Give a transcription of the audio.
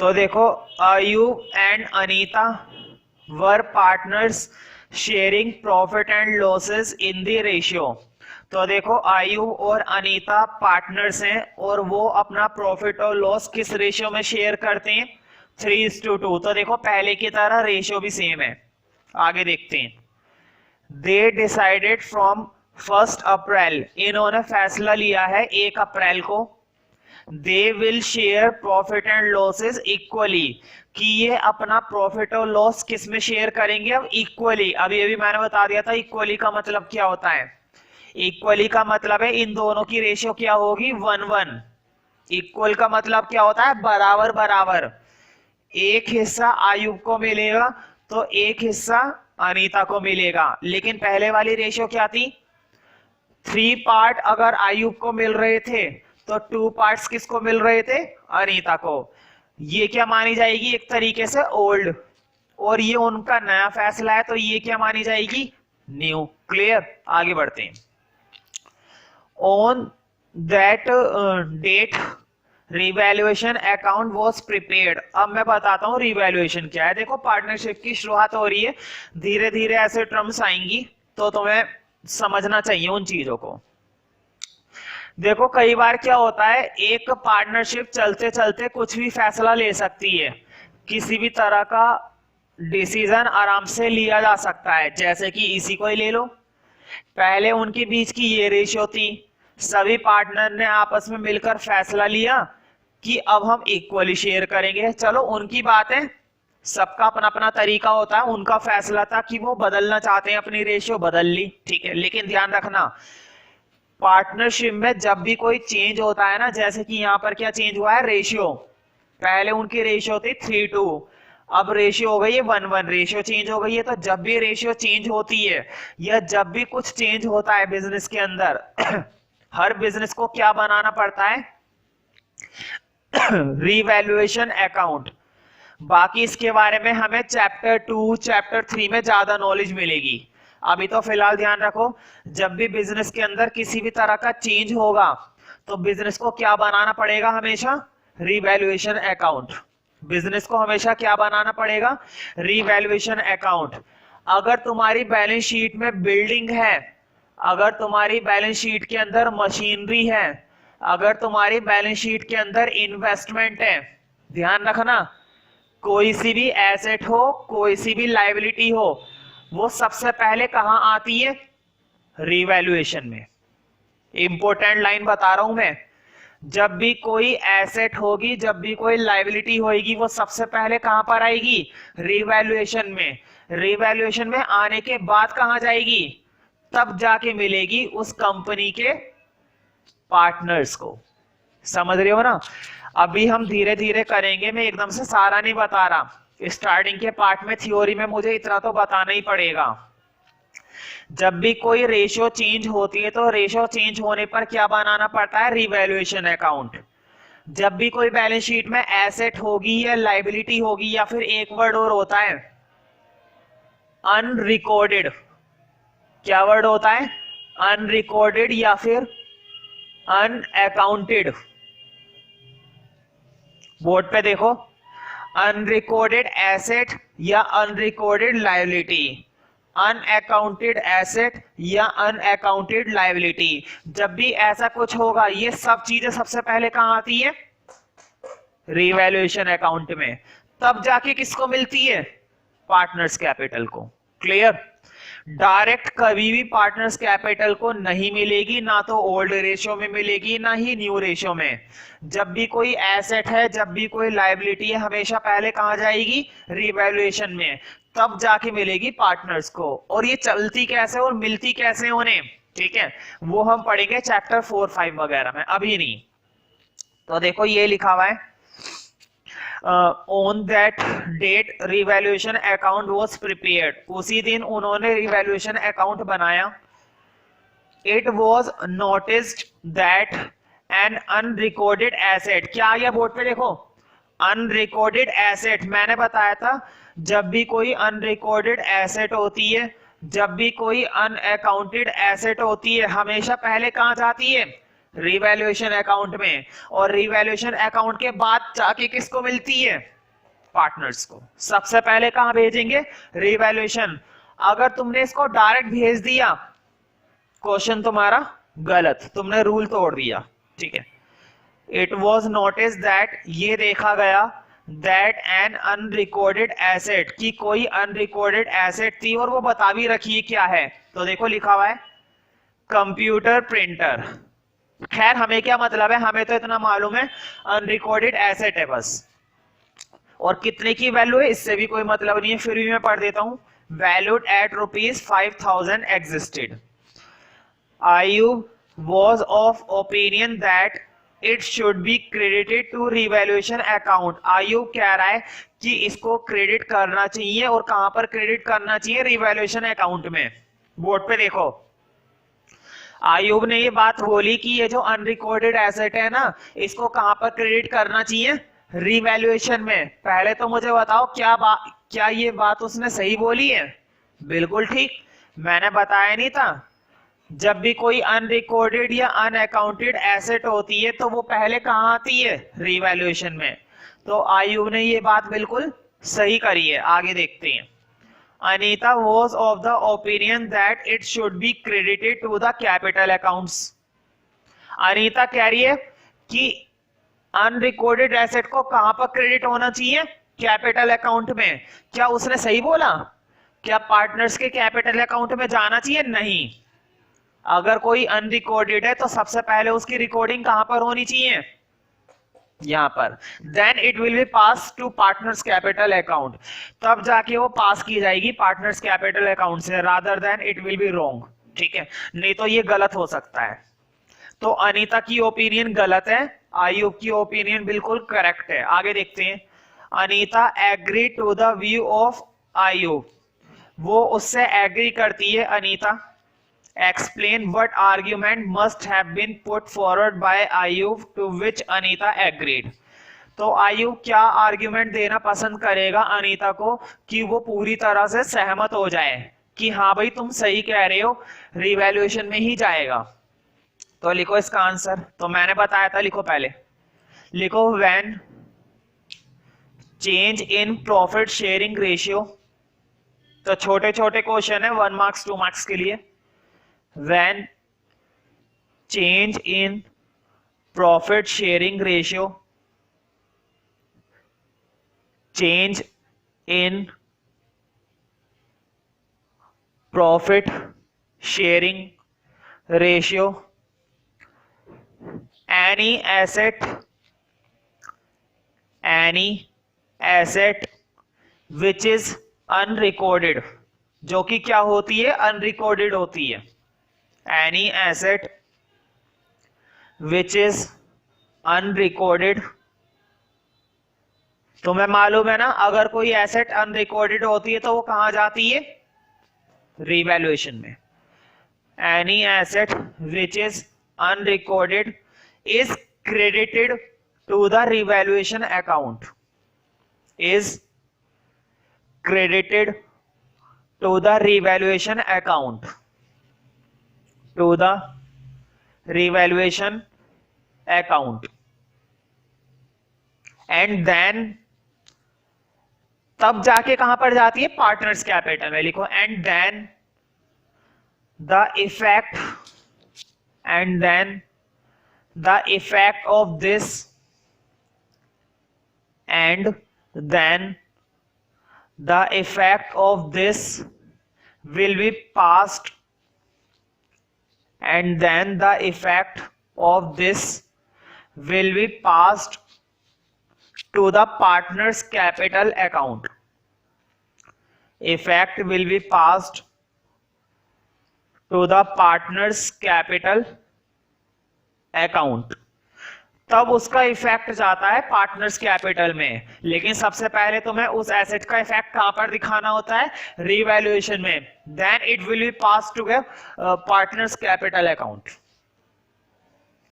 तो देखो, Ayub and Anita were partners sharing profit and losses in the ratio. तो देखो, आयुब और अनीता पार्टनर्स हैं और वो अपना प्रॉफिट और लॉस किस रेशियो में शेयर करते हैं? 3:2। तो देखो, पहले की तरह रेशियो भी सेम है। आगे देखते हैं। दे डिसाइडेड फ्रॉम 1 अप्रैल, इन्होंने फैसला लिया है 1 अप्रैल को। They will share profit and losses equally, कि ये अपना प्रॉफिट और लॉस किस में शेयर करेंगे? अब इक्वली, अभी अभी मैंने बता दिया था इक्वली का मतलब क्या होता है। इक्वली का मतलब है इन दोनों की रेशियो क्या होगी? 1:1। इक्वल का मतलब क्या होता है? बराबर बराबर। एक हिस्सा आयुब को मिलेगा तो एक हिस्सा अनीता को मिलेगा। लेकिन पहले वाली रेशियो क्या थी? 3 पार्ट अगर आयुब को मिल रहे थे तो 2 पार्ट्स किसको मिल रहे थे? अनीता को। ये क्या मानी जाएगी? एक तरीके से ओल्ड, और ये उनका नया फैसला है तो ये क्या मानी जाएगी? न्यू। क्लियर? आगे बढ़ते हैं। On that date revaluation account was prepared. अब मैं बताता हूं रिवैल्यूएशन क्या है। देखो, पार्टनरशिप की शुरुआत हो रही है, धीरे धीरे ऐसे टर्म्स आएंगी तो तुम्हें समझना चाहिए उन चीजों को। देखो, कई बार क्या होता है, एक पार्टनरशिप चलते चलते कुछ भी फैसला ले सकती है, किसी भी तरह का डिसीजन आराम से लिया जा सकता है। जैसे कि इसी को ही ले लो, पहले उनके बीच की ये रेशियो थी, सभी पार्टनर ने आपस में मिलकर फैसला लिया कि अब हम इक्वली शेयर करेंगे। चलो, उनकी बात है, सबका अपना अपना तरीका होता है। उनका फैसला था कि वो बदलना चाहते हैं, अपनी रेशियो बदल ली, ठीक है। लेकिन ध्यान रखना, पार्टनरशिप में जब भी कोई चेंज होता है ना, जैसे कि यहाँ पर क्या चेंज हुआ है? रेशियो। पहले उनकी रेशियो थी 3:2, अब रेशियो हो गई है 1:1। रेशियो चेंज हो गई है। तो जब भी रेशियो चेंज होती है या जब भी कुछ चेंज होता है बिजनेस के अंदर हर बिजनेस को क्या बनाना पड़ता है? Revaluation account. बाकी इसके बारे में हमें चैप्टर 2 चैप्टर 3 में ज्यादा नॉलेज मिलेगी। अभी तो फिलहाल ध्यान रखो, जब भी बिजनेस के अंदर किसी भी तरह का चेंज होगा तो बिजनेस को क्या बनाना पड़ेगा? हमेशा रिवैल्यूएशन अकाउंट। बिजनेस को हमेशा क्या बनाना पड़ेगा? Revaluation account. अगर तुम्हारी बैलेंस शीट में बिल्डिंग है, अगर तुम्हारी बैलेंस शीट के अंदर मशीनरी है, अगर तुम्हारी बैलेंस शीट के अंदर इन्वेस्टमेंट है, ध्यान रखना, कोई सी भी एसेट हो, कोई सी भी लायबिलिटी हो, वो सबसे पहले कहां आती है? रिवैल्यूएशन में। इंपॉर्टेंट लाइन बता रहा हूं मैं, जब भी कोई एसेट होगी, जब भी कोई लायबिलिटी होगी, वो सबसे पहले कहां पर आएगी? रिवैल्यूएशन में। रिवैल्यूएशन में आने के बाद कहां जाएगी? तब जाके मिलेगी उस कंपनी के पार्टनर्स को। समझ रहे हो ना? अभी हम धीरे धीरे करेंगे, मैं एकदम से सारा नहीं बता रहा। स्टार्टिंग के पार्ट में थ्योरी में मुझे इतना तो बताना ही पड़ेगा। जब भी कोई रेशियो चेंज होती है तो रेशियो चेंज होने पर क्या बनाना पड़ता है? Revaluation account. जब भी कोई बैलेंस शीट में एसेट होगी या लायबिलिटी होगी, या फिर एक वर्ड और होता है अनरिकॉर्डेड। क्या वर्ड होता है? अनरिकॉर्डेड या फिर अनअकाउंटेड। बोर्ड पे देखो, अनरिकॉर्डेड एसेट या अनरिकॉर्डेड लायबिलिटी, अनअकाउंटेड एसेट या अनअकाउंटेड लायबिलिटी। जब भी ऐसा कुछ होगा, ये सब चीजें सबसे पहले कहां आती है? रिवैल्यूएशन अकाउंट में। तब जाके किसको मिलती है? पार्टनर्स कैपिटल को। क्लियर? डायरेक्ट कभी भी पार्टनर्स कैपिटल को नहीं मिलेगी, ना तो ओल्ड रेशियो में मिलेगी, ना ही न्यू रेशियो में। जब भी कोई एसेट है, जब भी कोई लायबिलिटी है, हमेशा पहले कहां जाएगी? रिवैल्यूएशन में, तब जाके मिलेगी पार्टनर्स को। और ये चलती कैसे और मिलती कैसे उन्हें, ठीक है, वो हम पढ़ेंगे चैप्टर 4, 5 वगैरह में, अभी नहीं। तो देखो, ये लिखा हुआ है, on that date revaluation account was prepared. उसी दिन उन्होंने रिवैल्यूएशन अकाउंट बनाया। It was noticed that an unrecorded asset. क्या आ गया बोर्ड पे? देखो, अनरिकॉर्डेड एसेट। मैंने बताया था, जब भी कोई अनरिकॉर्डेड एसेट होती है, जब भी कोई अनअकाउंटेड एसेट होती है, हमेशा पहले कहां जाती है? रिवैल्यूएशन अकाउंट में, और रिवैल्यूएशन अकाउंट के बाद जाके किसको मिलती है? पार्टनर्स को। सबसे पहले कहां भेजेंगे? रिवैल्यूएशन। अगर तुमने इसको डायरेक्ट भेज दिया, क्वेश्चन तुम्हारा गलत, तुमने रूल तोड़ दिया, ठीक है। इट वॉज नोटिस दैट, ये देखा गया, दैट एन अनरिकॉर्डेड एसेट, की कोई अनरिकॉर्डेड एसेट थी, और वो बता भी रखी है क्या है। तो देखो लिखा हुआ है कंप्यूटर प्रिंटर। खैर हमें क्या मतलब है, हमें तो इतना मालूम है अनरिकॉर्डेड एसेट है बस, और कितने की वैल्यू है इससे भी कोई मतलब नहीं है, फिर भी मैं पढ़ देता हूं। Valued at ₹5,000 existed. आयु was of opinion that it should be credited to revaluation account। आयु कह रहा है कि इसको क्रेडिट करना चाहिए, और कहां पर क्रेडिट करना चाहिए? रिवैल्यूएशन अकाउंट में। बोर्ड पे देखो, आयुब ने ये बात बोली कि ये जो अनरिकॉर्डेड एसेट है ना, इसको कहां पर क्रेडिट करना चाहिए? रिवैल्यूएशन में। पहले तो मुझे बताओ क्या ये बात उसने सही बोली है? बिल्कुल ठीक, मैंने बताया नहीं था, जब भी कोई अनरिकॉर्डेड या अनअकाउंटेड एसेट होती है तो वो पहले कहां आती है? रिवैल्यूएशन में। तो आयुब ने ये बात बिल्कुल सही करी है। आगे देखते हैं। Anita was of the opinion that it should be credited to the capital accounts. Anita कह रही है कि अनरिकॉर्डेड एसेट को कहां पर क्रेडिट होना चाहिए? कैपिटल अकाउंट में। क्या उसने सही बोला? क्या पार्टनर्स के कैपिटल अकाउंट में जाना चाहिए? नहीं। अगर कोई अनरिकॉर्डेड है तो सबसे पहले उसकी रिकॉर्डिंग कहां पर होनी चाहिए? यहां पर। Then it will be pass to partners capital account, तब जाके वो पास की जाएगी पार्टनर्स कैपिटल अकाउंट से, rather than it will be wrong, ठीक है। नहीं तो ये गलत हो सकता है। तो अनीता की ओपिनियन गलत है, आयुब की ओपिनियन बिल्कुल करेक्ट है। आगे देखते हैं। Anita agree to the view of Ayub, वो उससे एग्री करती है Anita. Explain what argument must have been put forward by Ayub to which Anita agreed। तो आयुब क्या आर्ग्यूमेंट देना पसंद करेगा अनीता को कि वो पूरी तरह से सहमत हो जाए कि हाँ भाई तुम सही कह रहे हो, रिवैल्यूएशन में ही जाएगा। तो लिखो इसका आंसर, तो मैंने बताया था, लिखो पहले, लिखो when change in profit sharing ratio. तो छोटे छोटे क्वेश्चन है, 1 मार्क्स 2 मार्क्स के लिए। when change in profit sharing ratio, change in profit sharing ratio, any asset which is unrecorded, जो कि क्या होती है? अनरिकॉर्डेड होती है। any asset which is unrecorded, तुम्हें मालूम है ना, अगर कोई एसेट अनरिकॉर्डेड होती है तो वो कहां जाती है? रिवैल्यूएशन में। any asset which is unrecorded is credited to the revaluation account, is credited to the revaluation account, to the revaluation account, and then तब जाके कहां पर जाती है? पार्टनर्स कैपिटल में। लिखो and then the effect of this, and then the effect of this will be passed, and then the effect of this will be passed to the partners capital account, effect will be passed to the partners capital account। तब उसका effect जाता है partners capital में, लेकिन सबसे पहले तुम्हें उस एसेट का इफेक्ट कहां पर दिखाना होता है? रिवैल्यूएशन में। Then it will be pass to partners capital account.